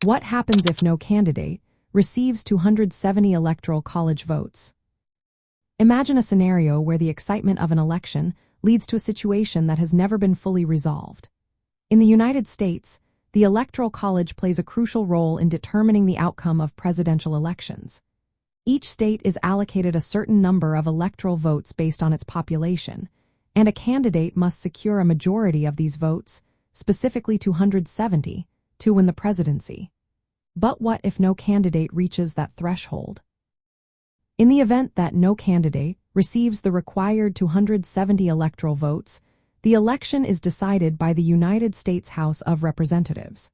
What happens if no candidate receives 270 Electoral College votes? Imagine a scenario where the excitement of an election leads to a situation that has never been fully resolved. In the United States, the Electoral College plays a crucial role in determining the outcome of presidential elections. Each state is allocated a certain number of electoral votes based on its population, and a candidate must secure a majority of these votes, specifically 270, to win the presidency. But what if no candidate reaches that threshold? In the event that no candidate receives the required 270 electoral votes, the election is decided by the United States House of Representatives.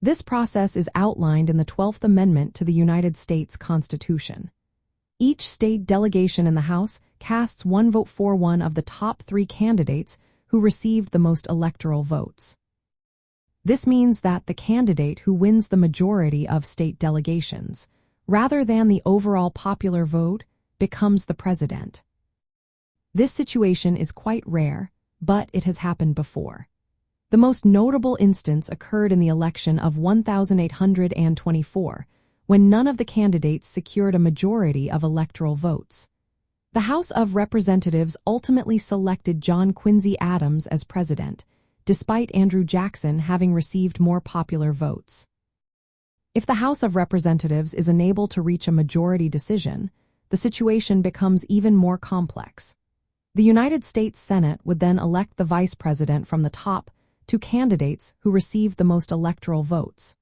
This process is outlined in the 12th Amendment to the United States Constitution. Each state delegation in the House casts one vote for one of the top 3 candidates who received the most electoral votes. This means that the candidate who wins the majority of state delegations, rather than the overall popular vote, becomes the president. This situation is quite rare, but it has happened before. The most notable instance occurred in the election of 1824, when none of the candidates secured a majority of electoral votes. The House of Representatives ultimately selected John Quincy Adams as president, despite Andrew Jackson having received more popular votes. If the House of Representatives is unable to reach a majority decision, the situation becomes even more complex. The United States Senate would then elect the vice president from the top 2 candidates who received the most electoral votes.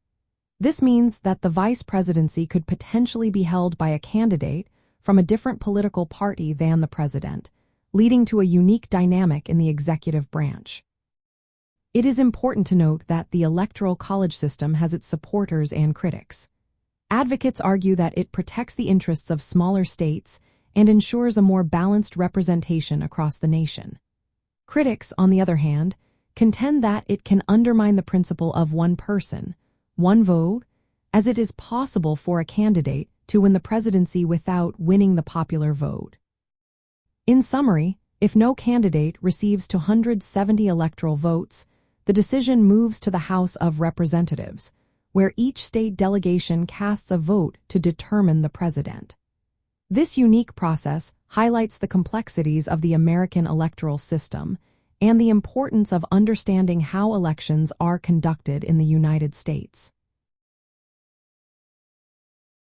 This means that the vice presidency could potentially be held by a candidate from a different political party than the president, leading to a unique dynamic in the executive branch. It is important to note that the Electoral College system has its supporters and critics. Advocates argue that it protects the interests of smaller states and ensures a more balanced representation across the nation. Critics, on the other hand, contend that it can undermine the principle of one person, one vote, as it is possible for a candidate to win the presidency without winning the popular vote. In summary, if no candidate receives 270 electoral votes, the decision moves to the House of Representatives, where each state delegation casts a vote to determine the president. This unique process highlights the complexities of the American electoral system and the importance of understanding how elections are conducted in the United States.